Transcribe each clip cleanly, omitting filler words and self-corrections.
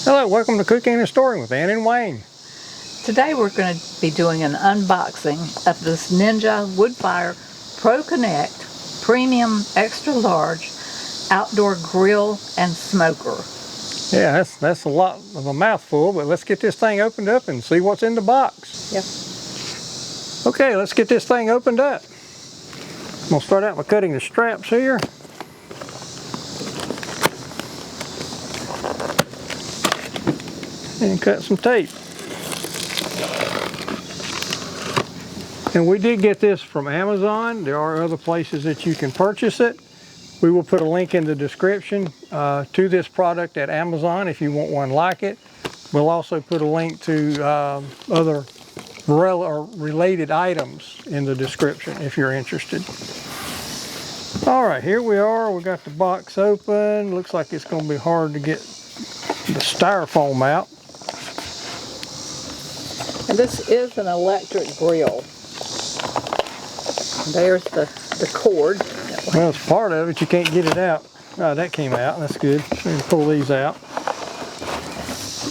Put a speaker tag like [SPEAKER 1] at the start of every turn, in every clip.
[SPEAKER 1] Hello, welcome to Cooking and Storing with Ann and Wayne.
[SPEAKER 2] Today we're going to be doing an unboxing of this Ninja Woodfire Pro Connect Premium Extra Large Outdoor Grill and Smoker.
[SPEAKER 1] Yeah, that's a lot of a mouthful, but let's get this thing opened up and see what's in the box.
[SPEAKER 2] Yep.
[SPEAKER 1] Okay, let's get this thing opened up. I'm going to start out by cutting the straps here. And cut some tape. And we did get this from Amazon. There are other places that you can purchase it. We will put a link in the description to this product at Amazon if you want one like it. We'll also put a link to other Broil or related items in the description if you're interested. All right, here we are. We got the box open. Looks like it's going to be hard to get the styrofoam out.
[SPEAKER 2] And this is an electric grill. There's the cord.
[SPEAKER 1] Well, it's part of it. You can't get it out. Oh, that came out. That's good. Let me pull these out.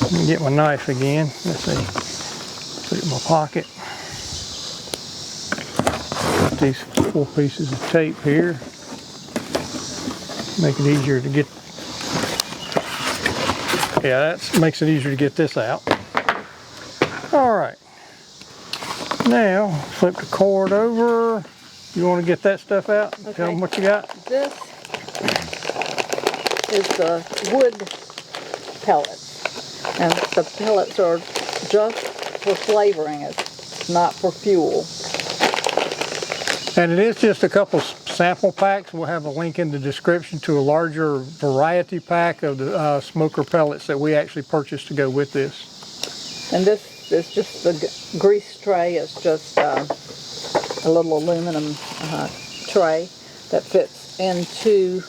[SPEAKER 1] Let me get my knife again. Let's see. Put it in my pocket. Got these 4 pieces of tape here. Make it easier to get. Yeah, that makes it easier to get this out. All right. Now, flip the cord over. You want to get that stuff out? Okay. Tell them what you got.
[SPEAKER 2] This is the wood pellets. And the pellets are just for flavoring. It's not for fuel.
[SPEAKER 1] And it is just a couple sample packs. We'll have a link in the description to a larger variety pack of the smoker pellets that we actually purchased to go with this.
[SPEAKER 2] And this is just the grease tray. It's just a little aluminum tray that fits into.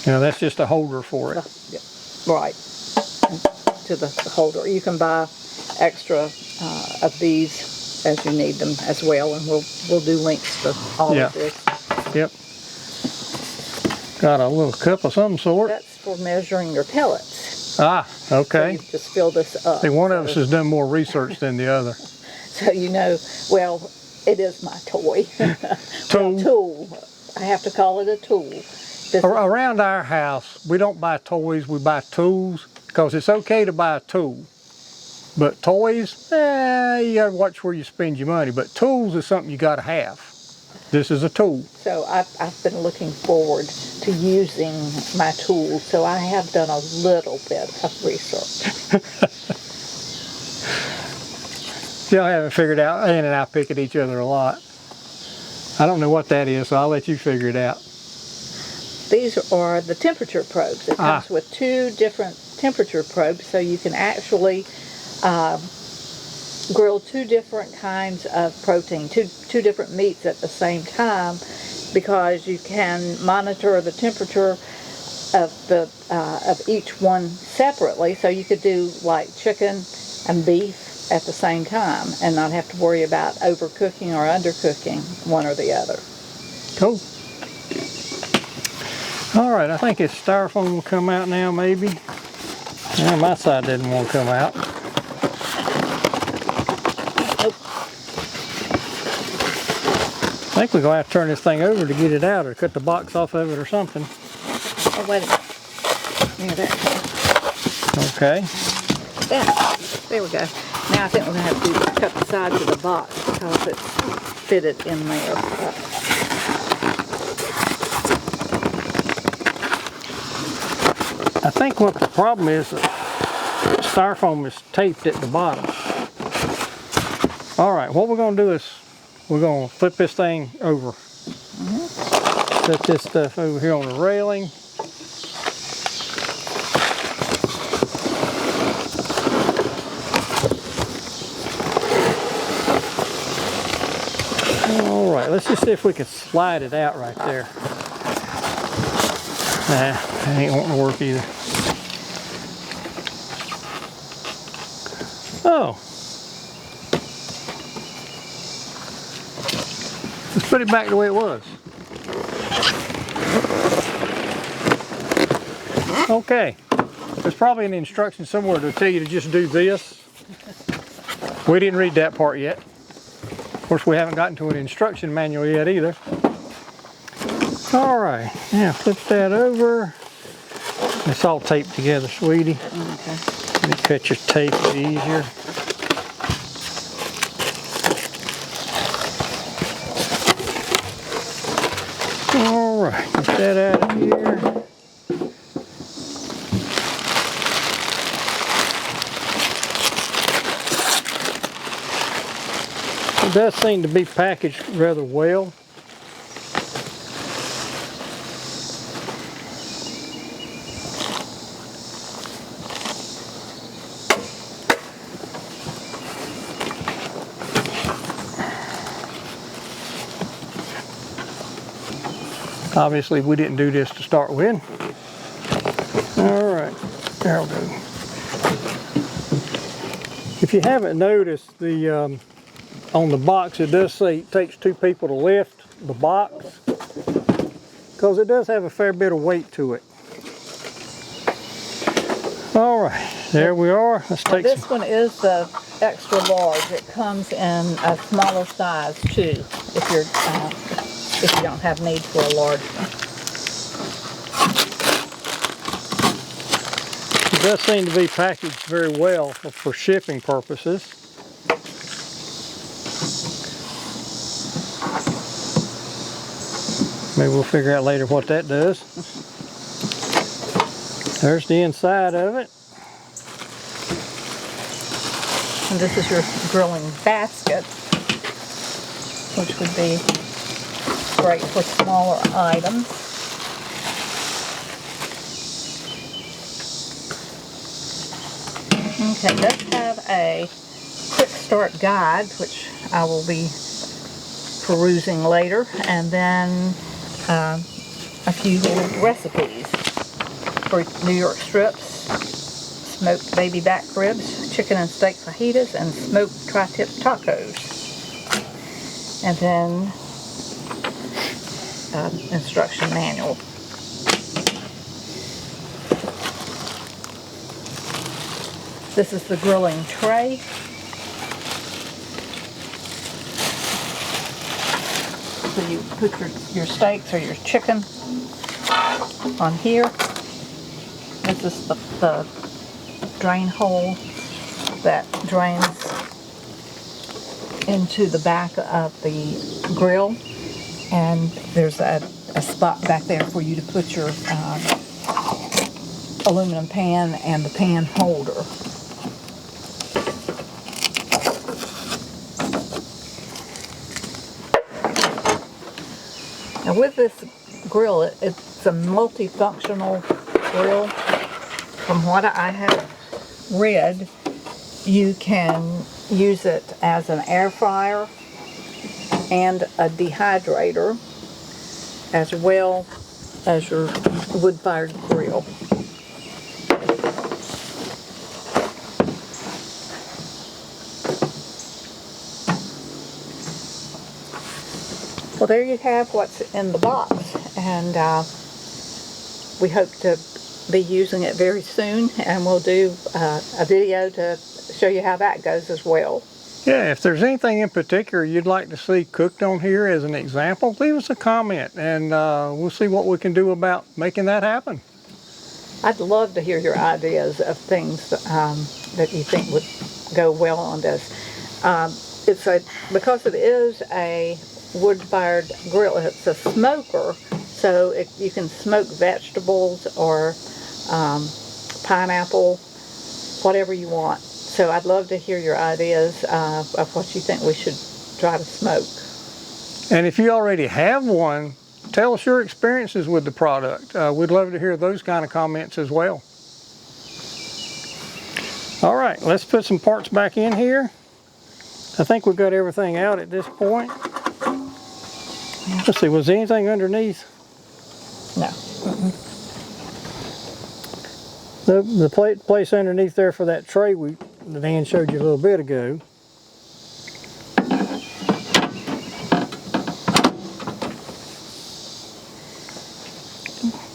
[SPEAKER 1] Now that's just a holder for it.
[SPEAKER 2] Right, to the holder. You can buy extra of these as you need them as well, and we'll do links to all of this.
[SPEAKER 1] Yep. Got a little cup of some sort.
[SPEAKER 2] That's for measuring your pellets.
[SPEAKER 1] Ah, okay.
[SPEAKER 2] So you just fill this up.
[SPEAKER 1] See, one of us has done more research than the other.
[SPEAKER 2] So you know, well, it is my toy.
[SPEAKER 1] Tool.
[SPEAKER 2] Well, tool. I have to call it a tool.
[SPEAKER 1] Around our house, we don't buy toys, we buy tools, because it's okay to buy a tool. But toys, you gotta watch where you spend your money. But tools is something you gotta have. This is a tool.
[SPEAKER 2] So I've been looking forward to using my tools, so I have done a little bit of research.
[SPEAKER 1] Still haven't figured out. Ann and I pick at each other a lot. I don't know what that is, so I'll let you figure it out.
[SPEAKER 2] These are the temperature probes. It comes with 2 different temperature probes, so you can actually grill 2 different kinds of protein, two different meats at the same time, because you can monitor the temperature of each one separately. So you could do like chicken and beef at the same time and not have to worry about overcooking or undercooking one or the other.
[SPEAKER 1] Cool. All right, I think its styrofoam will come out now, maybe. Well, my side didn't want to come out.
[SPEAKER 2] Nope.
[SPEAKER 1] I think we're going to have to turn this thing over to get it out, or cut the box off of it or something.
[SPEAKER 2] Oh, wait a minute. Near that.
[SPEAKER 1] Okay.
[SPEAKER 2] There we go. Now I think we're going to have to cut the sides of the box because it's fitted in there.
[SPEAKER 1] I think what the problem is, styrofoam is taped at the bottom. All right, what we're going to do is we're going to flip this thing over. Set this stuff over here on the railing. All right, let's just see if we can slide it out right there. Nah, that ain't wanting to work either. Oh. Let's put it back the way it was. Okay, let's There's probably an instruction somewhere to tell you to just do this. We didn't read that part yet. Of course, we haven't gotten to an instruction manual yet either. All right, now flip that over. It's all taped together, sweetie.
[SPEAKER 2] Okay.
[SPEAKER 1] You cut your tape easier. All right, get that out of here. It does seem to be packaged rather well. Obviously, we didn't do this to start with. All right, there we go. If you haven't noticed, the on the box it does say it takes 2 people to lift the box, because it does have a fair bit of weight to it. All right, there we are. Let's take
[SPEAKER 2] This
[SPEAKER 1] some.
[SPEAKER 2] one is the extra large. It comes in a smaller size too, if you don't have need for a large one.
[SPEAKER 1] It does seem to be packaged very well for shipping purposes. Maybe we'll figure out later what that does. There's the inside of it.
[SPEAKER 2] And this is your grilling basket, which would be great for smaller items. Okay, it does have a quick start guide, which I will be perusing later, and then a few little recipes for New York strips, smoked baby back ribs, chicken and steak fajitas, and smoked tri-tip tacos. And then instruction manual. This is the grilling tray. So you put your steaks or your chicken on here. This is the drain hole that drains into the back of the grill, and there's a spot back there for you to put your aluminum pan and the pan holder. Now with this grill, it's a multifunctional grill. From what I have read, you can use it as an air fryer and a dehydrator, as well as your wood-fired grill. Well, there you have what's in the box, and we hope to be using it very soon, and we'll do a video to show you how that goes as well.
[SPEAKER 1] Yeah, if there's anything in particular you'd like to see cooked on here as an example, leave us a comment, and we'll see what we can do about making that happen.
[SPEAKER 2] I'd love to hear your ideas of things that you think would go well on this. Because it is a wood-fired grill, it's a smoker, so you can smoke vegetables or pineapple, whatever you want. So I'd love to hear your ideas of what you think we should try to smoke.
[SPEAKER 1] And if you already have one, tell us your experiences with the product. We'd love to hear those kind of comments as well. All right, let's put some parts back in here. I think we've got everything out at this point. Let's see, was there anything underneath?
[SPEAKER 2] No.
[SPEAKER 1] The place underneath there for that tray that Ann showed you a little bit ago.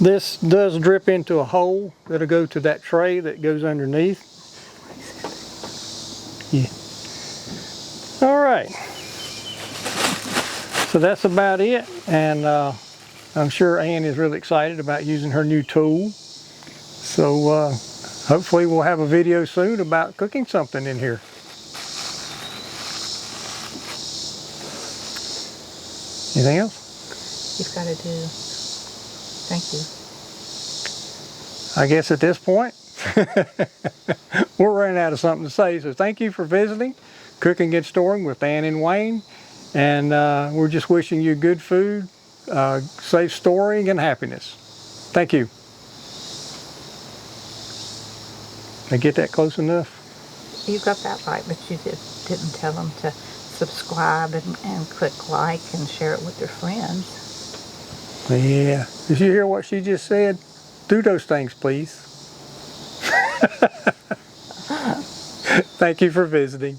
[SPEAKER 1] This does drip into a hole that'll go to that tray that goes underneath. Yeah. All right. So that's about it, and I'm sure Ann is really excited about using her new tool. So hopefully we'll have a video soon about cooking something in here. Anything else?
[SPEAKER 2] You've got to do. Thank you.
[SPEAKER 1] I guess at this point, we're running out of something to say. So thank you for visiting Cooking and Storing with Ann and Wayne. And we're just wishing you good food, safe storing, and happiness. Thank you. Did I get that close enough?
[SPEAKER 2] You got that right, but you didn't tell them to subscribe and click like and share it with their friends.
[SPEAKER 1] Yeah. Did you hear what she just said? Do those things, please. Thank you for visiting.